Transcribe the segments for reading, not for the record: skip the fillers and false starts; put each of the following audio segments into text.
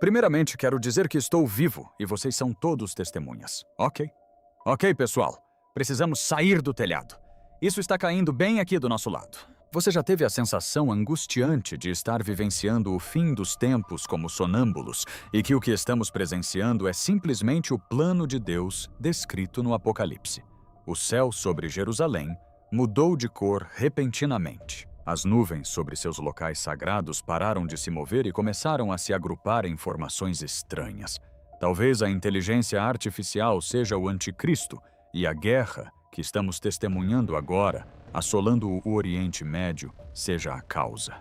Primeiramente, quero dizer que estou vivo e vocês são todos testemunhas. Ok? Ok, pessoal. Precisamos sair do telhado. Isso está caindo bem aqui do nosso lado. Você já teve a sensação angustiante de estar vivenciando o fim dos tempos como sonâmbulos e que o que estamos presenciando é simplesmente o plano de Deus descrito no Apocalipse? O céu sobre Jerusalém mudou de cor repentinamente. As nuvens sobre seus locais sagrados pararam de se mover e começaram a se agrupar em formações estranhas. Talvez a inteligência artificial seja o anticristo e a guerra que estamos testemunhando agora, assolando o Oriente Médio, seja a causa.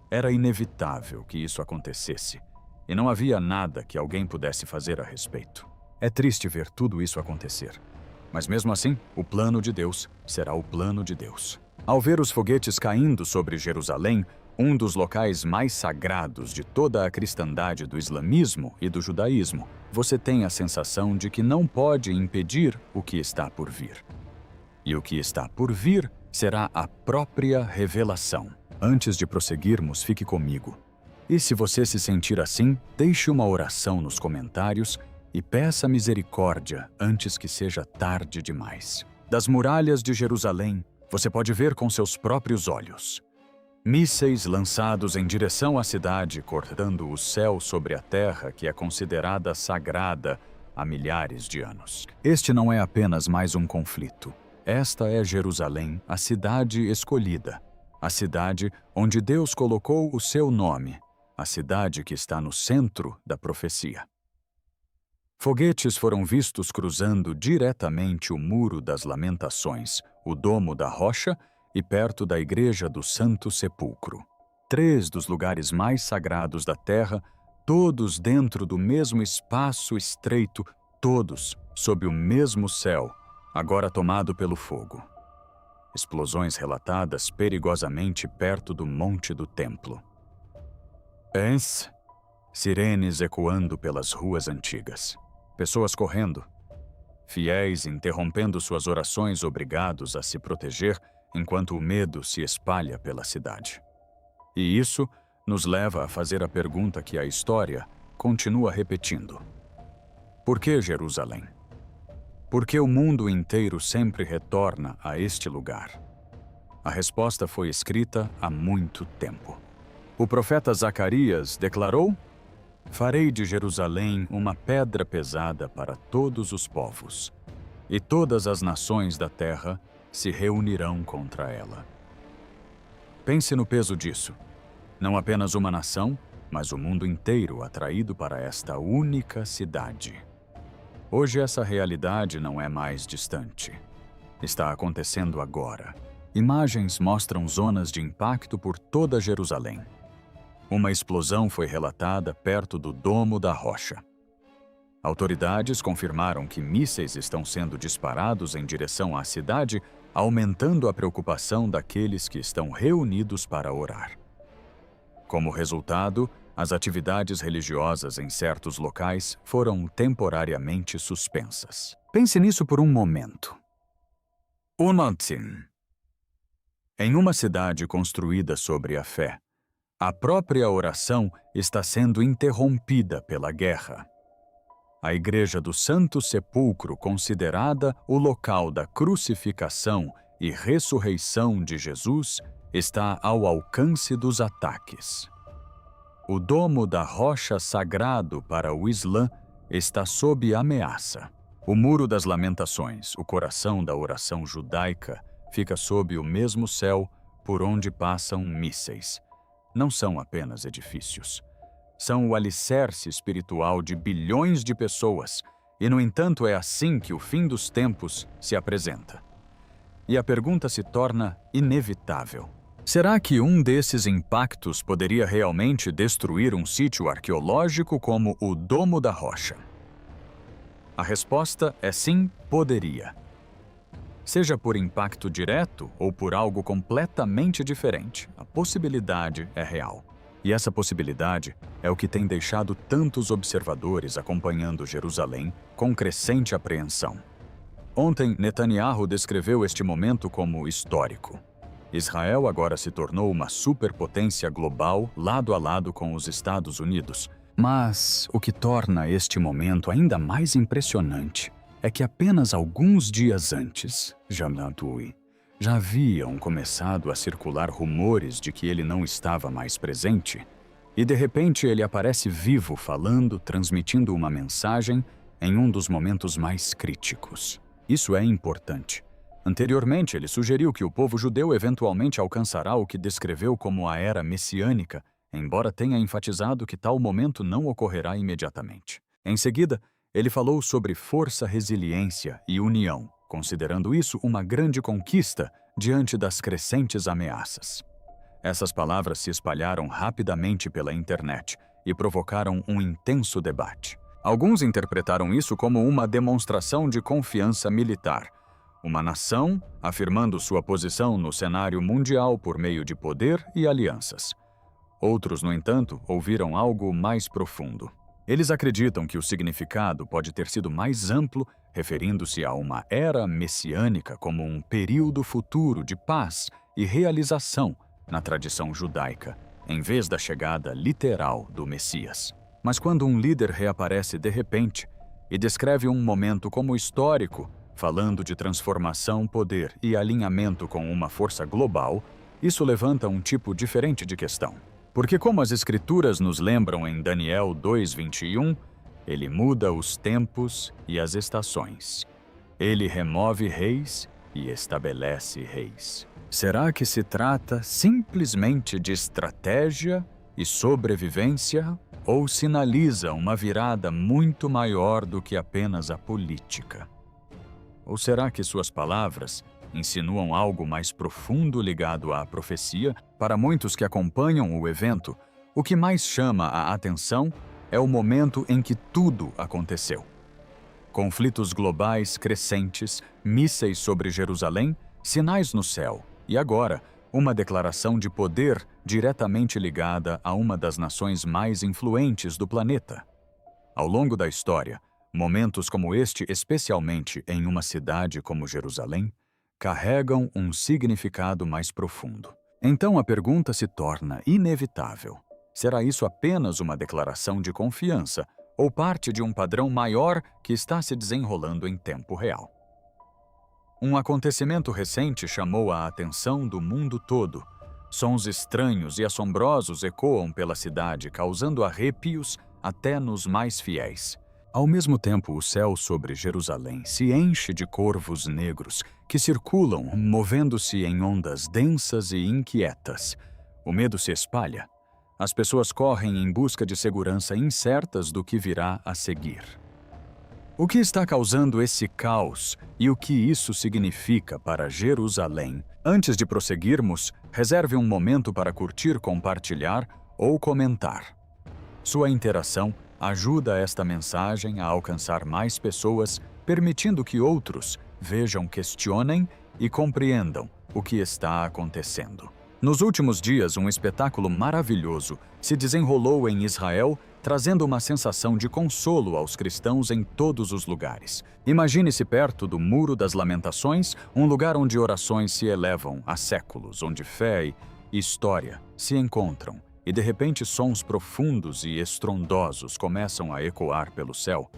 Era inevitável que isso acontecesse, e não havia nada que alguém pudesse fazer a respeito. É triste ver tudo isso acontecer, mas mesmo assim, o plano de Deus será o plano de Deus. Ao ver os foguetes caindo sobre Jerusalém, um dos locais mais sagrados de toda a cristandade do islamismo e do judaísmo, você tem a sensação de que não pode impedir o que está por vir. E o que está por vir será a própria revelação. Antes de prosseguirmos, fique comigo. E se você se sentir assim, deixe uma oração nos comentários e peça misericórdia antes que seja tarde demais. Das muralhas de Jerusalém, você pode ver com seus próprios olhos mísseis lançados em direção à cidade, cortando o céu sobre a terra que é considerada sagrada há milhares de anos. Este não é apenas mais um conflito. Esta é Jerusalém, a cidade escolhida, a cidade onde Deus colocou o seu nome, a cidade que está no centro da profecia. Foguetes foram vistos cruzando diretamente o Muro das Lamentações, o Domo da Rocha e perto da Igreja do Santo Sepulcro. 3 dos lugares mais sagrados da Terra, todos dentro do mesmo espaço estreito, todos sob o mesmo céu, agora tomado pelo fogo. Explosões relatadas perigosamente perto do Monte do Templo. Sirenes ecoando pelas ruas antigas. Pessoas correndo. Fiéis interrompendo suas orações obrigados a se proteger enquanto o medo se espalha pela cidade. E isso nos leva a fazer a pergunta que a história continua repetindo. Por que Jerusalém? Por que o mundo inteiro sempre retorna a este lugar? A resposta foi escrita há muito tempo. O profeta Zacarias declarou: "Farei de Jerusalém uma pedra pesada para todos os povos, e todas as nações da terra se reunirão contra ela." Pense no peso disso. Não apenas uma nação, mas o mundo inteiro atraído para esta única cidade. Hoje essa realidade não é mais distante. Está acontecendo agora. Imagens mostram zonas de impacto por toda Jerusalém. Uma explosão foi relatada perto do Domo da Rocha. Autoridades confirmaram que mísseis estão sendo disparados em direção à cidade, aumentando a preocupação daqueles que estão reunidos para orar. Como resultado, as atividades religiosas em certos locais foram temporariamente suspensas. Pense nisso por um momento. Em uma cidade construída sobre a fé, a própria oração está sendo interrompida pela guerra. A Igreja do Santo Sepulcro, considerada o local da crucificação e ressurreição de Jesus, está ao alcance dos ataques. O Domo da Rocha sagrado para o Islã está sob ameaça. O Muro das Lamentações, o coração da oração judaica, fica sob o mesmo céu por onde passam mísseis. Não são apenas edifícios. São o alicerce espiritual de bilhões de pessoas, e, no entanto, é assim que o fim dos tempos se apresenta. E a pergunta se torna inevitável. Será que um desses impactos poderia realmente destruir um sítio arqueológico como o Domo da Rocha? A resposta é sim, poderia. Seja por impacto direto ou por algo completamente diferente, a possibilidade é real. E essa possibilidade é o que tem deixado tantos observadores acompanhando Jerusalém com crescente apreensão. Ontem, Netanyahu descreveu este momento como histórico. Israel agora se tornou uma superpotência global lado a lado com os Estados Unidos, Mas o que torna este momento ainda mais impressionante é que apenas alguns dias antes, Jamnatui já haviam começado a circular rumores de que ele não estava mais presente, e de repente ele aparece vivo falando, transmitindo uma mensagem em um dos momentos mais críticos. Isso é importante. Anteriormente, ele sugeriu que o povo judeu eventualmente alcançará o que descreveu como a era messiânica, embora tenha enfatizado que tal momento não ocorrerá imediatamente. Em seguida, ele falou sobre força, resiliência e união, considerando isso uma grande conquista diante das crescentes ameaças. Essas palavras se espalharam rapidamente pela internet e provocaram um intenso debate. Alguns interpretaram isso como uma demonstração de confiança militar, uma nação afirmando sua posição no cenário mundial por meio de poder e alianças. Outros, no entanto, ouviram algo mais profundo. Eles acreditam que o significado pode ter sido mais amplo, referindo-se a uma era messiânica como um período futuro de paz e realização na tradição judaica, em vez da chegada literal do Messias. Mas quando um líder reaparece de repente e descreve um momento como histórico, falando de transformação, poder e alinhamento com uma força global, isso levanta um tipo diferente de questão. Porque como as Escrituras nos lembram em Daniel 2:21, ele muda os tempos e as estações. Ele remove reis e estabelece reis. Será que se trata simplesmente de estratégia e sobrevivência ou sinaliza uma virada muito maior do que apenas a política? Ou será que suas palavras insinuam algo mais profundo ligado à profecia? Para muitos que acompanham o evento, o que mais chama a atenção é o momento em que tudo aconteceu. Conflitos globais crescentes, mísseis sobre Jerusalém, sinais no céu e agora, uma declaração de poder diretamente ligada a uma das nações mais influentes do planeta. Ao longo da história, momentos como este, especialmente em uma cidade como Jerusalém, carregam um significado mais profundo. Então a pergunta se torna inevitável. Será isso apenas uma declaração de confiança ou parte de um padrão maior que está se desenrolando em tempo real? Um acontecimento recente chamou a atenção do mundo todo. Sons estranhos e assombrosos ecoam pela cidade, causando arrepios até nos mais fiéis. Ao mesmo tempo, o céu sobre Jerusalém se enche de corvos negros que circulam, movendo-se em ondas densas e inquietas. O medo se espalha. As pessoas correm em busca de segurança incertas do que virá a seguir. O que está causando esse caos e o que isso significa para Jerusalém? Antes de prosseguirmos, reserve um momento para curtir, compartilhar ou comentar. Sua interação ajuda esta mensagem a alcançar mais pessoas, permitindo que outros vejam, questionem e compreendam o que está acontecendo. Nos últimos dias, um espetáculo maravilhoso se desenrolou em Israel, trazendo uma sensação de consolo aos cristãos em todos os lugares. Imagine-se perto do Muro das Lamentações, um lugar onde orações se elevam há séculos, onde fé e história se encontram, e de repente sons profundos e estrondosos começam a ecoar pelo céu.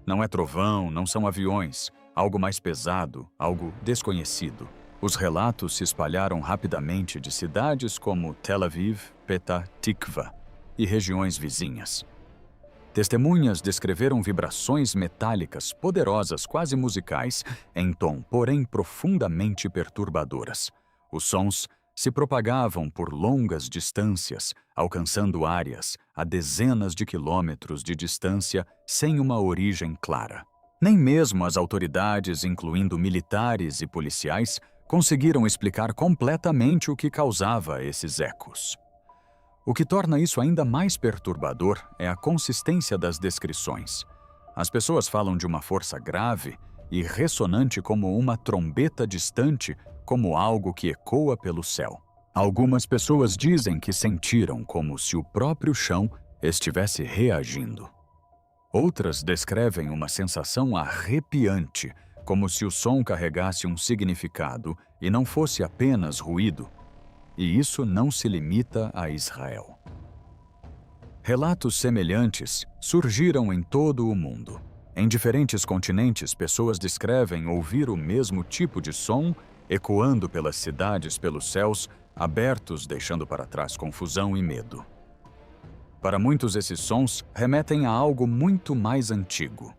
Não é trovão, não são aviões, algo mais pesado, algo desconhecido. Os relatos se espalharam rapidamente de cidades como Tel Aviv, Petah Tikva e regiões vizinhas. Testemunhas descreveram vibrações metálicas poderosas, quase musicais, em tom, porém profundamente perturbadoras. Os sons se propagavam por longas distâncias, alcançando áreas a dezenas de quilômetros de distância sem uma origem clara. Nem mesmo as autoridades, incluindo militares e policiais, conseguiram explicar completamente o que causava esses ecos. O que torna isso ainda mais perturbador é a consistência das descrições. As pessoas falam de uma força grave e ressonante como uma trombeta distante, como algo que ecoa pelo céu. Algumas pessoas dizem que sentiram como se o próprio chão estivesse reagindo. Outras descrevem uma sensação arrepiante, como se o som carregasse um significado e não fosse apenas ruído. E isso não se limita a Israel. Relatos semelhantes surgiram em todo o mundo. Em diferentes continentes, pessoas descrevem ouvir o mesmo tipo de som ecoando pelas cidades, pelos céus, abertos, deixando para trás confusão e medo. Para muitos, esses sons remetem a algo muito mais antigo.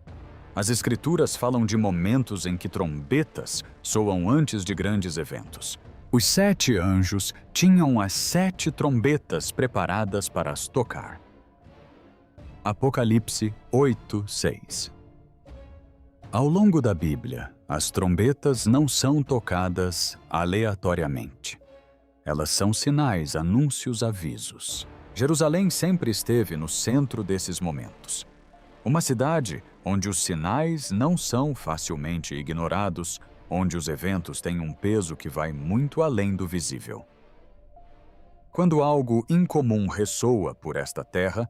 As Escrituras falam de momentos em que trombetas soam antes de grandes eventos. Os 7 anjos tinham as 7 trombetas preparadas para as tocar. Apocalipse 8:6. Ao longo da Bíblia, as trombetas não são tocadas aleatoriamente. Elas são sinais, anúncios, avisos. Jerusalém sempre esteve no centro desses momentos. Uma cidade onde os sinais não são facilmente ignorados, onde os eventos têm um peso que vai muito além do visível. Quando algo incomum ressoa por esta terra,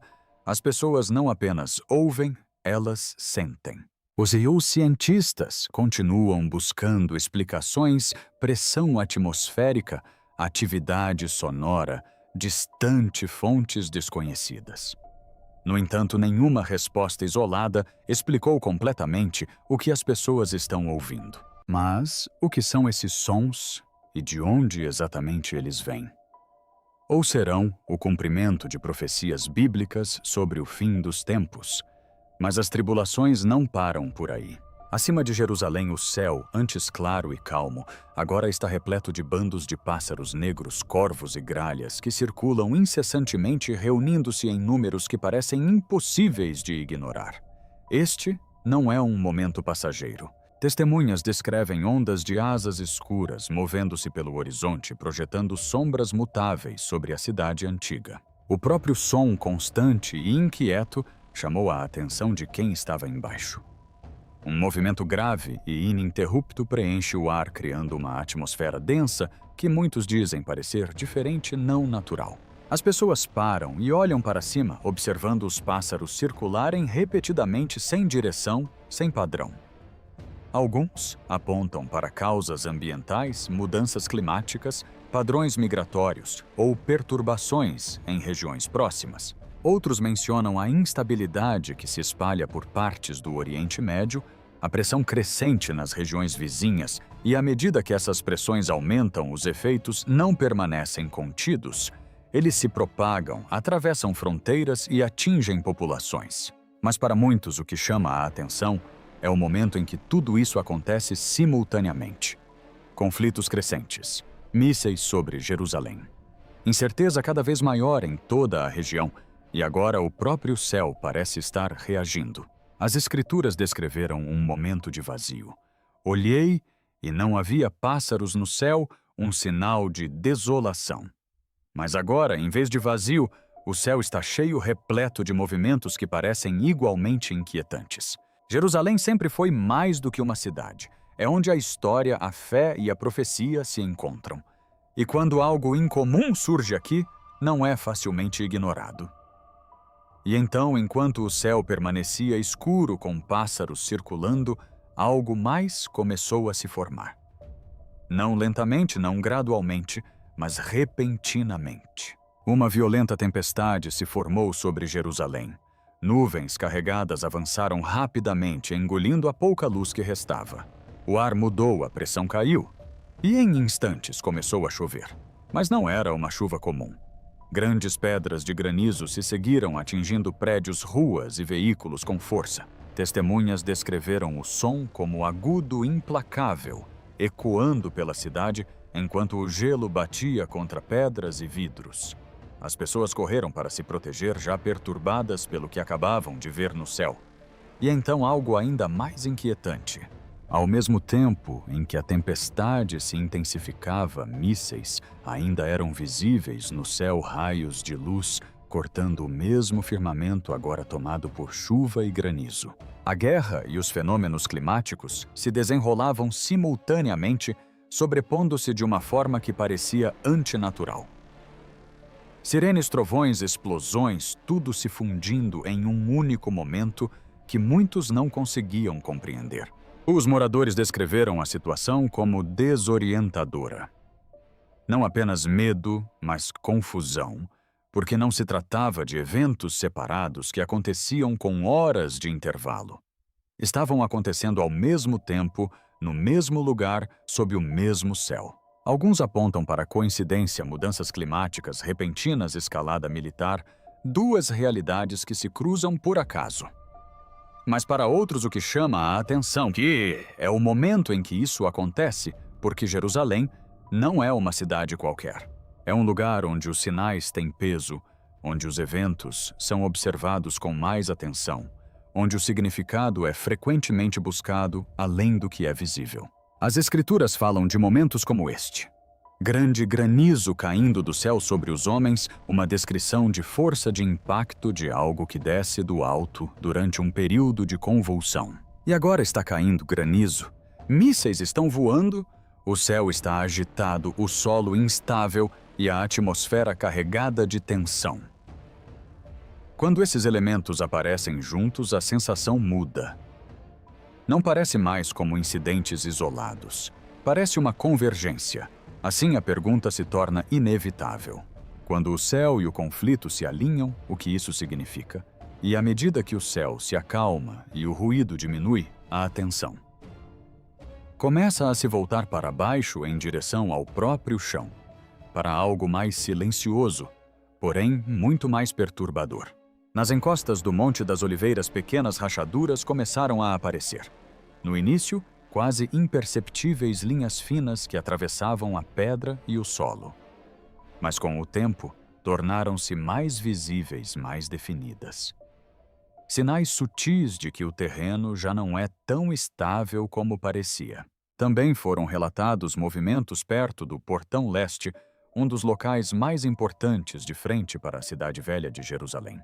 as pessoas não apenas ouvem, elas sentem. Os cientistas continuam buscando explicações, pressão atmosférica, atividade sonora, distante fontes desconhecidas. No entanto, nenhuma resposta isolada explicou completamente o que as pessoas estão ouvindo. Mas o que são esses sons e de onde exatamente eles vêm? Ou serão o cumprimento de profecias bíblicas sobre o fim dos tempos? Mas as tribulações não param por aí. Acima de Jerusalém, o céu, antes claro e calmo, agora está repleto de bandos de pássaros negros, corvos e gralhas que circulam incessantemente, reunindo-se em números que parecem impossíveis de ignorar. Este não é um momento passageiro. Testemunhas descrevem ondas de asas escuras movendo-se pelo horizonte, projetando sombras mutáveis sobre a cidade antiga. O próprio som constante e inquieto chamou a atenção de quem estava embaixo. Um movimento grave e ininterrupto preenche o ar, criando uma atmosfera densa que muitos dizem parecer diferente, não natural. As pessoas param e olham para cima, observando os pássaros circularem repetidamente sem direção, sem padrão. Alguns apontam para causas ambientais, mudanças climáticas, padrões migratórios ou perturbações em regiões próximas. Outros mencionam a instabilidade que se espalha por partes do Oriente Médio, a pressão crescente nas regiões vizinhas e, à medida que essas pressões aumentam, os efeitos não permanecem contidos. Eles se propagam, atravessam fronteiras e atingem populações. Mas para muitos, o que chama a atenção é o momento em que tudo isso acontece simultaneamente. Conflitos crescentes, mísseis sobre Jerusalém, incerteza cada vez maior em toda a região, e agora o próprio céu parece estar reagindo. As Escrituras descreveram um momento de vazio. Olhei e não havia pássaros no céu, um sinal de desolação. Mas agora, em vez de vazio, o céu está cheio, repleto de movimentos que parecem igualmente inquietantes. Jerusalém sempre foi mais do que uma cidade. É onde a história, a fé e a profecia se encontram. E quando algo incomum surge aqui, não é facilmente ignorado. E então, enquanto o céu permanecia escuro com pássaros circulando, algo mais começou a se formar. Não lentamente, não gradualmente, mas repentinamente. Uma violenta tempestade se formou sobre Jerusalém. Nuvens carregadas avançaram rapidamente, engolindo a pouca luz que restava. O ar mudou, a pressão caiu. E em instantes começou a chover. Mas não era uma chuva comum. Grandes pedras de granizo se seguiram atingindo prédios, ruas e veículos com força. Testemunhas descreveram o som como agudo, implacável, ecoando pela cidade enquanto o gelo batia contra pedras e vidros. As pessoas correram para se proteger, já perturbadas pelo que acabavam de ver no céu. E então algo ainda mais inquietante. Ao mesmo tempo em que a tempestade se intensificava, mísseis ainda eram visíveis no céu, raios de luz cortando o mesmo firmamento agora tomado por chuva e granizo. A guerra e os fenômenos climáticos se desenrolavam simultaneamente, sobrepondo-se de uma forma que parecia antinatural. Sirenes, trovões, explosões, tudo se fundindo em um único momento que muitos não conseguiam compreender. Os moradores descreveram a situação como desorientadora. Não apenas medo, mas confusão. porque não se tratava de eventos separados que aconteciam com horas de intervalo. Estavam acontecendo ao mesmo tempo, no mesmo lugar, sob o mesmo céu. Alguns apontam para coincidência, mudanças climáticas, repentinas, escalada militar, duas realidades que se cruzam por acaso. Mas para outros o que chama a atenção que é o momento em que isso acontece, porque Jerusalém não é uma cidade qualquer. É um lugar onde os sinais têm peso, onde os eventos são observados com mais atenção, onde o significado é frequentemente buscado além do que é visível. As Escrituras falam de momentos como este. Grande granizo caindo do céu sobre os homens, uma descrição de força de impacto de algo que desce do alto durante um período de convulsão. E agora está caindo granizo, mísseis estão voando, o céu está agitado, o solo instável e a atmosfera carregada de tensão. Quando esses elementos aparecem juntos, a sensação muda. Não parece mais como incidentes isolados. Parece uma convergência. Assim, a pergunta se torna inevitável. Quando o céu e o conflito se alinham, o que isso significa? E à medida que o céu se acalma e o ruído diminui, a atenção começa a se voltar para baixo em direção ao próprio chão, para algo mais silencioso, porém muito mais perturbador. Nas encostas do Monte das Oliveiras, pequenas rachaduras começaram a aparecer. No início, quase imperceptíveis linhas finas que atravessavam a pedra e o solo. Mas com o tempo, tornaram-se mais visíveis, mais definidas. Sinais sutis de que o terreno já não é tão estável como parecia. Também foram relatados movimentos perto do Portão Leste, um dos locais mais importantes de frente para a Cidade Velha de Jerusalém.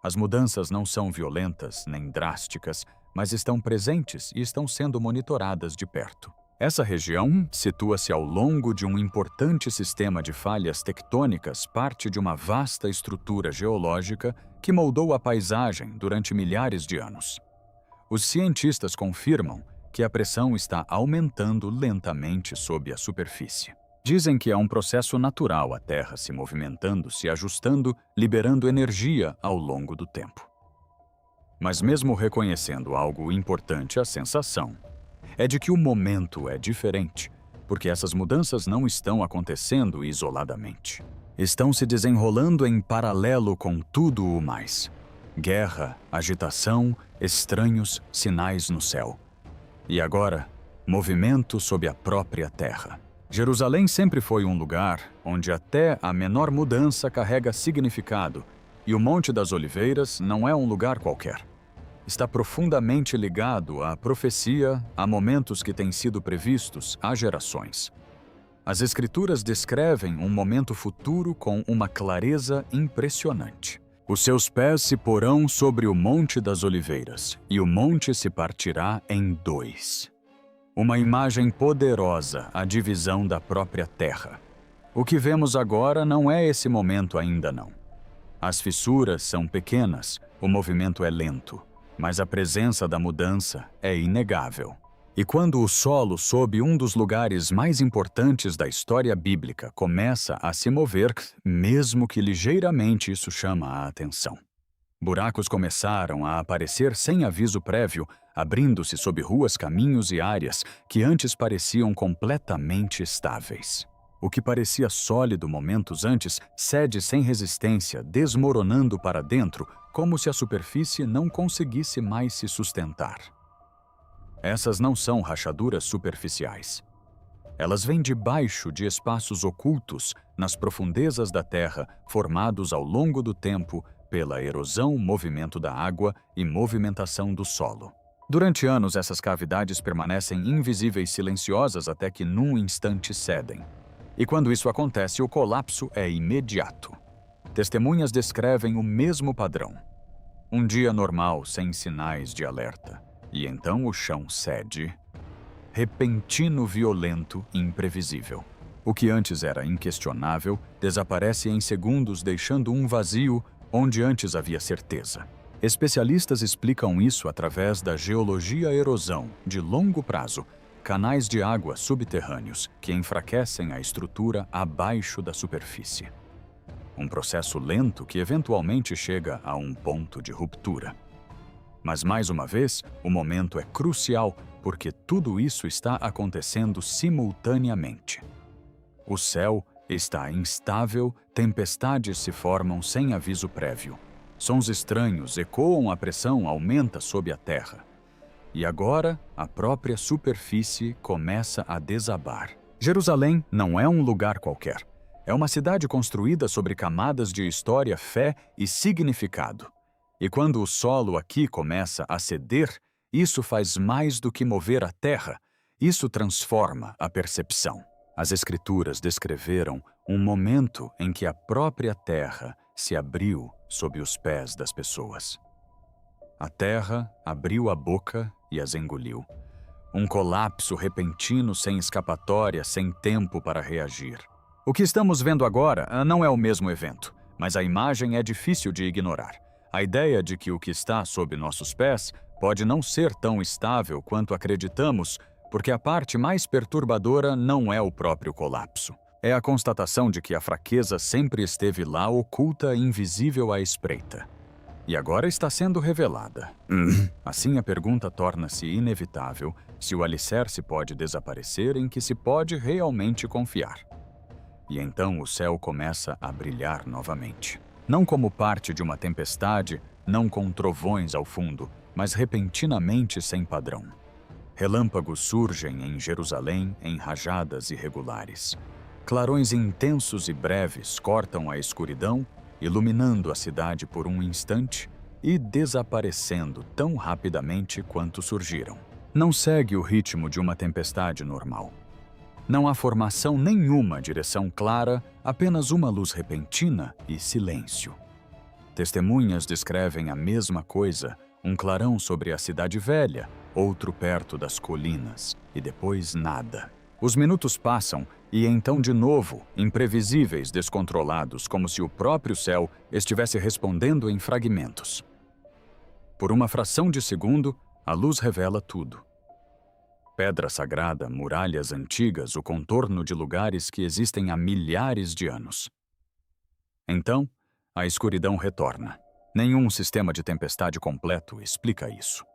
As mudanças não são violentas nem drásticas, mas estão presentes e estão sendo monitoradas de perto. Essa região situa-se ao longo de um importante sistema de falhas tectônicas, parte de uma vasta estrutura geológica que moldou a paisagem durante milhares de anos. Os cientistas confirmam que a pressão está aumentando lentamente sob a superfície. Dizem que é um processo natural a Terra se movimentando, se ajustando, liberando energia ao longo do tempo. Mas mesmo reconhecendo algo importante, a sensação é de que o momento é diferente, porque essas mudanças não estão acontecendo isoladamente. Estão se desenrolando em paralelo com tudo o mais. Guerra, agitação, estranhos sinais no céu. E agora, movimento sob a própria terra. Jerusalém sempre foi um lugar onde até a menor mudança carrega significado, e o Monte das Oliveiras não é um lugar qualquer. Está profundamente ligado à profecia, a momentos que têm sido previstos há gerações. As Escrituras descrevem um momento futuro com uma clareza impressionante. Os seus pés se porão sobre o Monte das Oliveiras, e o monte se partirá em dois. Uma imagem poderosa, a divisão da própria terra. O que vemos agora não é esse momento ainda não. As fissuras são pequenas, o movimento é lento, mas a presença da mudança é inegável. E quando o solo sob um dos lugares mais importantes da história bíblica começa a se mover, mesmo que ligeiramente, isso chama a atenção. Buracos começaram a aparecer sem aviso prévio, abrindo-se sob ruas, caminhos e áreas que antes pareciam completamente estáveis. O que parecia sólido momentos antes cede sem resistência, desmoronando para dentro, como se a superfície não conseguisse mais se sustentar. Essas não são rachaduras superficiais. Elas vêm debaixo de espaços ocultos nas profundezas da terra, formados ao longo do tempo pela erosão, movimento da água e movimentação do solo. Durante anos, essas cavidades permanecem invisíveis, silenciosas, até que num instante cedem. E quando isso acontece, o colapso é imediato. Testemunhas descrevem o mesmo padrão. Um dia normal, sem sinais de alerta. E então o chão cede. Repentino, violento e imprevisível. O que antes era inquestionável desaparece em segundos, deixando um vazio onde antes havia certeza. Especialistas explicam isso através da geologia-erosão de longo prazo, canais de água subterrâneos que enfraquecem a estrutura abaixo da superfície. um processo lento que eventualmente chega a um ponto de ruptura. Mas, mais uma vez, o momento é crucial porque tudo isso está acontecendo simultaneamente. O céu está instável, tempestades se formam sem aviso prévio. Sons estranhos ecoam, a pressão aumenta sob a terra. E agora, a própria superfície começa a desabar. Jerusalém não é um lugar qualquer. É uma cidade construída sobre camadas de história, fé e significado. E quando o solo aqui começa a ceder, isso faz mais do que mover a terra, isso transforma a percepção. As Escrituras descreveram um momento em que a própria terra se abriu sob os pés das pessoas. A terra abriu a boca e as engoliu. Um colapso repentino sem escapatória, sem tempo para reagir. O que estamos vendo agora não é o mesmo evento, mas a imagem é difícil de ignorar. A ideia de que o que está sob nossos pés pode não ser tão estável quanto acreditamos, porque a parte mais perturbadora não é o próprio colapso. É a constatação de que a fraqueza sempre esteve lá, oculta e invisível à espreita. E agora está sendo revelada. Assim, a pergunta torna-se inevitável se o alicerce pode desaparecer em que se pode realmente confiar. E então o céu começa a brilhar novamente. Não como parte de uma tempestade, não com trovões ao fundo, mas repentinamente sem padrão. Relâmpagos surgem em Jerusalém em rajadas irregulares. Clarões intensos e breves cortam a escuridão, iluminando a cidade por um instante e desaparecendo tão rapidamente quanto surgiram. Não segue o ritmo de uma tempestade normal. Não há formação nenhuma, direção clara, apenas uma luz repentina e silêncio. Testemunhas descrevem a mesma coisa, um clarão sobre a cidade velha, outro perto das colinas, e depois nada. Os minutos passam e então de novo, imprevisíveis, descontrolados, como se o próprio céu estivesse respondendo em fragmentos. Por uma fração de segundo, a luz revela tudo. Pedra sagrada, muralhas antigas, o contorno de lugares que existem há milhares de anos. Então, a escuridão retorna. Nenhum sistema de tempestade completo explica isso.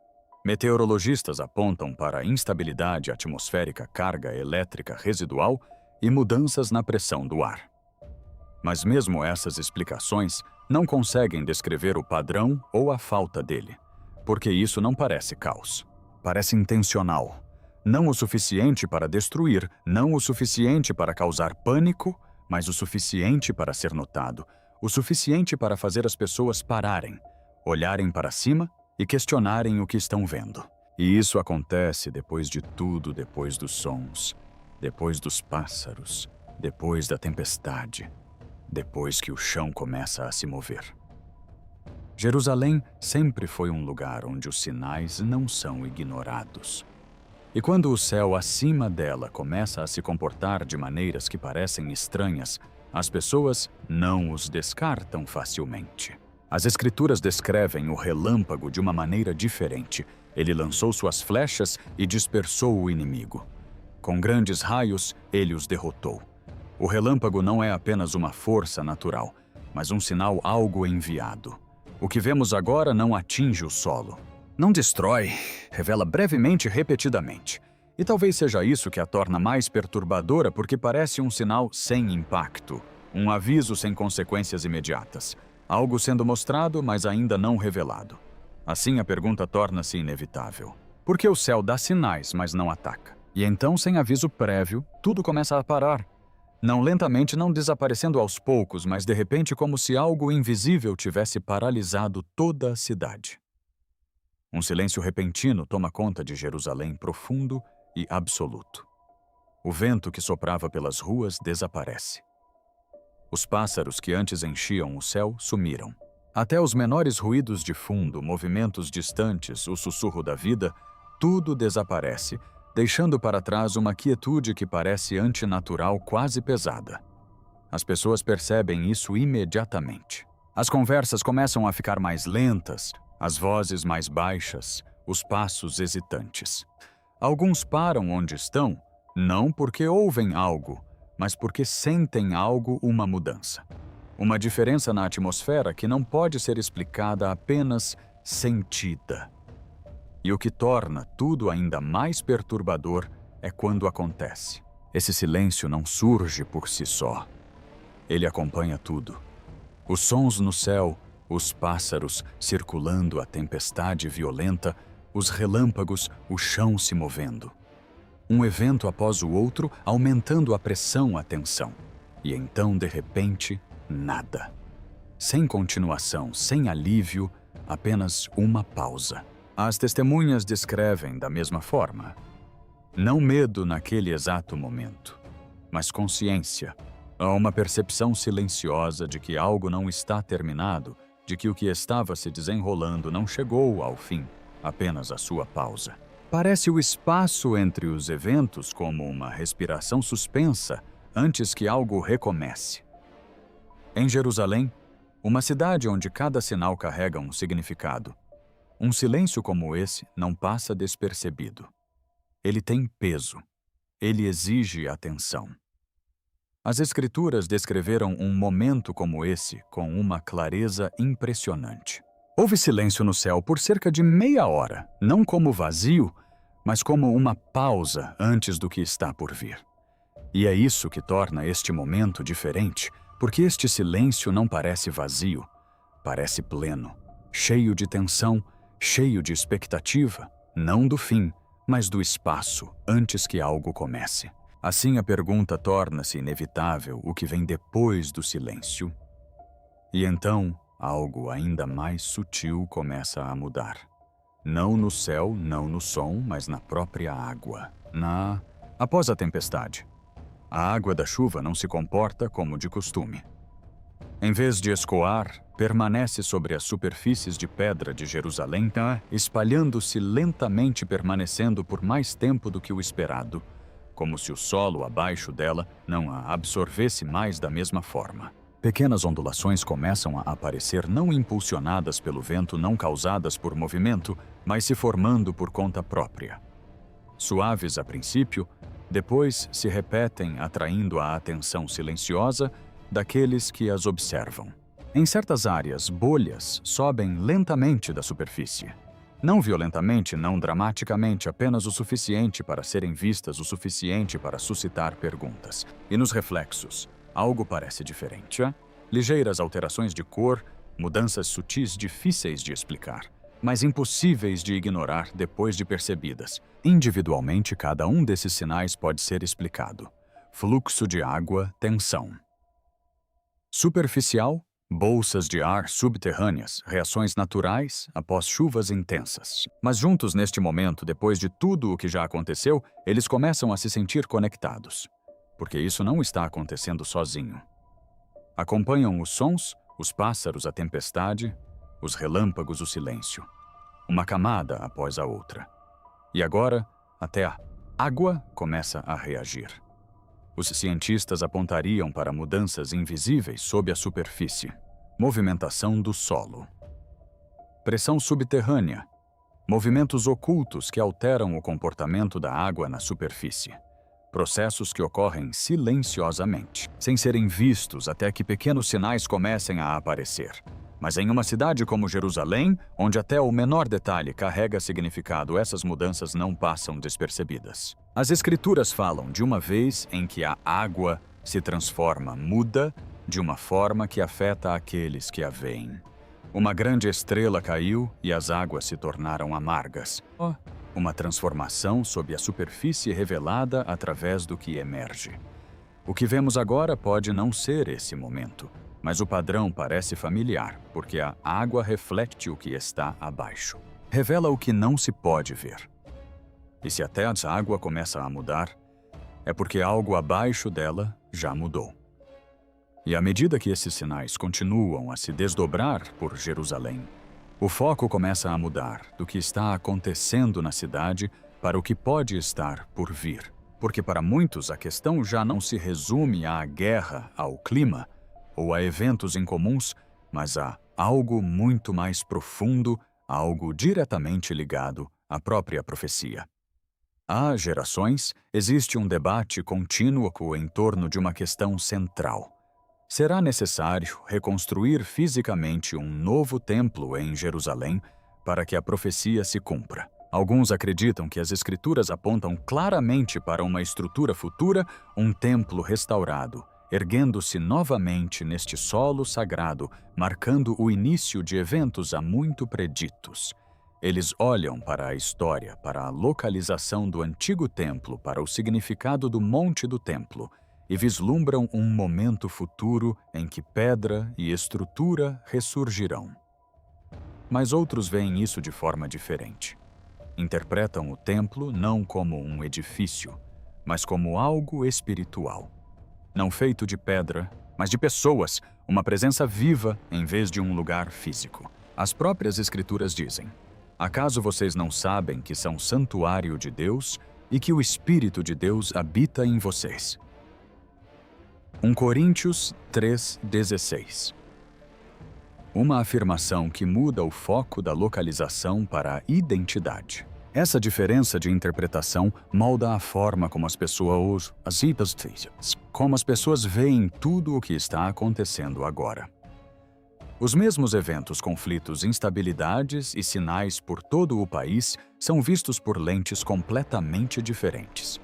Meteorologistas apontam para instabilidade atmosférica, carga elétrica residual e mudanças na pressão do ar. Mas mesmo essas explicações não conseguem descrever o padrão ou a falta dele, porque isso não parece caos. Parece intencional. Não o suficiente para destruir, não o suficiente para causar pânico, mas o suficiente para ser notado, o suficiente para fazer as pessoas pararem, olharem para cima e questionarem o que estão vendo. E isso acontece depois de tudo, depois dos sons, depois dos pássaros, depois da tempestade, depois que o chão começa a se mover. Jerusalém sempre foi um lugar onde os sinais não são ignorados. E quando o céu acima dela começa a se comportar de maneiras que parecem estranhas, as pessoas não os descartam facilmente. As Escrituras descrevem o relâmpago de uma maneira diferente. Ele lançou suas flechas e dispersou o inimigo. Com grandes raios, ele os derrotou. O relâmpago não é apenas uma força natural, mas um sinal algo enviado. O que vemos agora não atinge o solo. Não destrói, revela brevemente e repetidamente. E talvez seja isso que a torna mais perturbadora, porque parece um sinal sem impacto, um aviso sem consequências imediatas, algo sendo mostrado, mas ainda não revelado. Assim, a pergunta torna-se inevitável. Por que o céu dá sinais, mas não ataca? E então, sem aviso prévio, tudo começa a parar. Não lentamente, não desaparecendo aos poucos, mas de repente como se algo invisível tivesse paralisado toda a cidade. Um silêncio repentino toma conta de Jerusalém, profundo e absoluto. O vento que soprava pelas ruas desaparece. Os pássaros que antes enchiam o céu sumiram. Até os menores ruídos de fundo, movimentos distantes, o sussurro da vida, tudo desaparece, deixando para trás uma quietude que parece antinatural, quase pesada. As pessoas percebem isso imediatamente. As conversas começam a ficar mais lentas, as vozes mais baixas, os passos hesitantes. Alguns param onde estão, não porque ouvem algo, mas porque sentem algo, uma mudança. Uma diferença na atmosfera que não pode ser explicada, apenas sentida. E o que torna tudo ainda mais perturbador é quando acontece. Esse silêncio não surge por si só. Ele acompanha tudo. Os sons no céu, os pássaros circulando a tempestade violenta, os relâmpagos, o chão se movendo. Um evento após o outro, aumentando a pressão, a tensão. E então, de repente, nada. Sem continuação, sem alívio, apenas uma pausa. As testemunhas descrevem da mesma forma. Não medo naquele exato momento, mas consciência. Há uma percepção silenciosa de que algo não está terminado, de que o que estava se desenrolando não chegou ao fim, apenas a sua pausa. Parece o espaço entre os eventos como uma respiração suspensa antes que algo recomece. Em Jerusalém, uma cidade onde cada sinal carrega um significado, um silêncio como esse não passa despercebido. Ele tem peso. Ele exige atenção. As Escrituras descreveram um momento como esse com uma clareza impressionante. Houve silêncio no céu por cerca de meia hora, não como vazio, mas como uma pausa antes do que está por vir. E é isso que torna este momento diferente, porque este silêncio não parece vazio, parece pleno, cheio de tensão, cheio de expectativa, não do fim, mas do espaço antes que algo comece. Assim, a pergunta torna-se inevitável: o que vem depois do silêncio? E então, algo ainda mais sutil começa a mudar. Não no céu, não no som, mas na própria água. Após a tempestade, a água da chuva não se comporta como de costume. Em vez de escoar, permanece sobre as superfícies de pedra de Jerusalém, espalhando-se lentamente, permanecendo por mais tempo do que o esperado, como se o solo abaixo dela não a absorvesse mais da mesma forma. Pequenas ondulações começam a aparecer, não impulsionadas pelo vento, não causadas por movimento, mas se formando por conta própria. Suaves a princípio, depois se repetem, atraindo a atenção silenciosa daqueles que as observam. Em certas áreas, bolhas sobem lentamente da superfície. Não violentamente, não dramaticamente, apenas o suficiente para serem vistas, o suficiente para suscitar perguntas. E nos reflexos, algo parece diferente. Ligeiras alterações de cor, mudanças sutis difíceis de explicar, mas impossíveis de ignorar depois de percebidas. Individualmente, cada um desses sinais pode ser explicado. Fluxo de água, tensão. Superficial, bolsas de ar subterrâneas, reações naturais após chuvas intensas. Mas juntos neste momento, depois de tudo o que já aconteceu, eles começam a se sentir conectados. Porque isso não está acontecendo sozinho. Acompanham os sons, os pássaros, a tempestade, os relâmpagos, o silêncio. Uma camada após a outra. E agora, até a água começa a reagir. Os cientistas apontariam para mudanças invisíveis sob a superfície. Movimentação do solo. Pressão subterrânea. Movimentos ocultos que alteram o comportamento da água na superfície. Processos que ocorrem silenciosamente, sem serem vistos até que pequenos sinais comecem a aparecer. Mas em uma cidade como Jerusalém, onde até o menor detalhe carrega significado, essas mudanças não passam despercebidas. As Escrituras falam de uma vez em que a água se transforma, muda, de uma forma que afeta aqueles que a veem. Uma grande estrela caiu e as águas se tornaram amargas. Uma transformação sob a superfície revelada através do que emerge. O que vemos agora pode não ser esse momento, mas o padrão parece familiar, porque a água reflete o que está abaixo. Revela o que não se pode ver. E se até a água começa a mudar, é porque algo abaixo dela já mudou. E à medida que esses sinais continuam a se desdobrar por Jerusalém, o foco começa a mudar do que está acontecendo na cidade para o que pode estar por vir. Porque para muitos a questão já não se resume à guerra, ao clima ou a eventos incomuns, mas a algo muito mais profundo, algo diretamente ligado à própria profecia. Há gerações, existe um debate contínuo em torno de uma questão central. Será necessário reconstruir fisicamente um novo templo em Jerusalém para que a profecia se cumpra. Alguns acreditam que as Escrituras apontam claramente para uma estrutura futura, um templo restaurado, erguendo-se novamente neste solo sagrado, marcando o início de eventos há muito preditos. Eles olham para a história, para a localização do antigo templo, para o significado do Monte do Templo, e vislumbram um momento futuro em que pedra e estrutura ressurgirão. Mas outros veem isso de forma diferente. Interpretam o templo não como um edifício, mas como algo espiritual. Não feito de pedra, mas de pessoas, uma presença viva em vez de um lugar físico. As próprias Escrituras dizem: acaso vocês não sabem que são santuário de Deus e que o Espírito de Deus habita em vocês? 1 Coríntios 3,16. Uma afirmação que muda o foco da localização para a identidade. Essa diferença de interpretação molda a forma como as pessoas veem tudo o que está acontecendo agora. Os mesmos eventos, conflitos, instabilidades e sinais por todo o país são vistos por lentes completamente diferentes.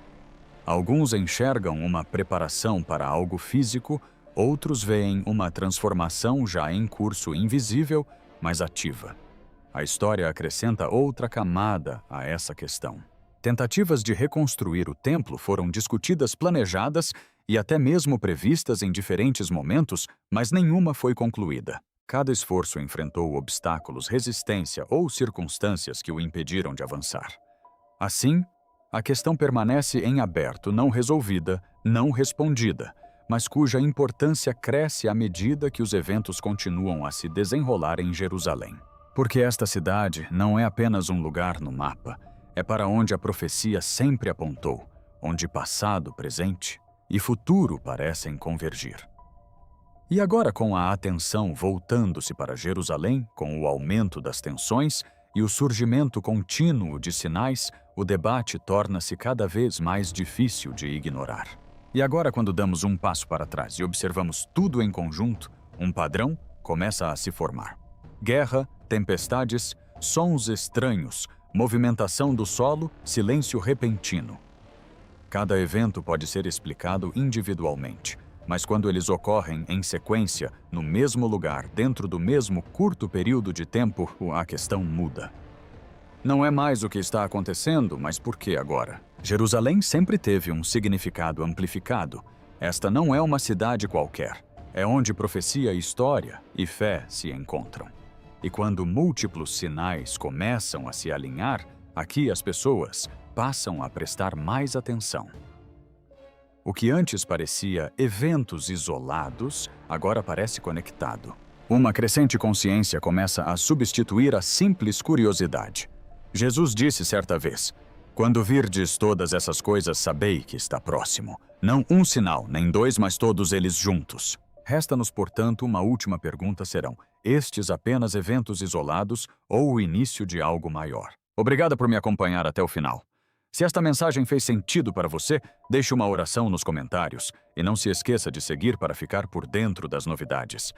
Alguns enxergam uma preparação para algo físico, outros veem uma transformação já em curso invisível, mas ativa. A história acrescenta outra camada a essa questão. Tentativas de reconstruir o templo foram discutidas, planejadas e até mesmo previstas em diferentes momentos, mas nenhuma foi concluída. Cada esforço enfrentou obstáculos, resistência ou circunstâncias que o impediram de avançar. Assim, a questão permanece em aberto, não resolvida, não respondida, mas cuja importância cresce à medida que os eventos continuam a se desenrolar em Jerusalém. Porque esta cidade não é apenas um lugar no mapa, é para onde a profecia sempre apontou, onde passado, presente e futuro parecem convergir. E agora, com a atenção voltando-se para Jerusalém, com o aumento das tensões e o surgimento contínuo de sinais, o debate torna-se cada vez mais difícil de ignorar. E agora, quando damos um passo para trás e observamos tudo em conjunto, um padrão começa a se formar. Guerra, tempestades, sons estranhos, movimentação do solo, silêncio repentino. Cada evento pode ser explicado individualmente, mas quando eles ocorrem em sequência, no mesmo lugar, dentro do mesmo curto período de tempo, a questão muda. Não é mais o que está acontecendo, mas por que agora? Jerusalém sempre teve um significado amplificado. Esta não é uma cidade qualquer. É onde profecia, história e fé se encontram. E quando múltiplos sinais começam a se alinhar, aqui as pessoas passam a prestar mais atenção. O que antes parecia eventos isolados, agora parece conectado. Uma crescente consciência começa a substituir a simples curiosidade. Jesus disse certa vez: quando virdes todas essas coisas, sabei que está próximo. Não um sinal, nem dois, mas todos eles juntos. Resta-nos, portanto, uma última pergunta: serão estes apenas eventos isolados ou o início de algo maior? Obrigada por me acompanhar até o final. Se esta mensagem fez sentido para você, deixe uma oração nos comentários e não se esqueça de seguir para ficar por dentro das novidades.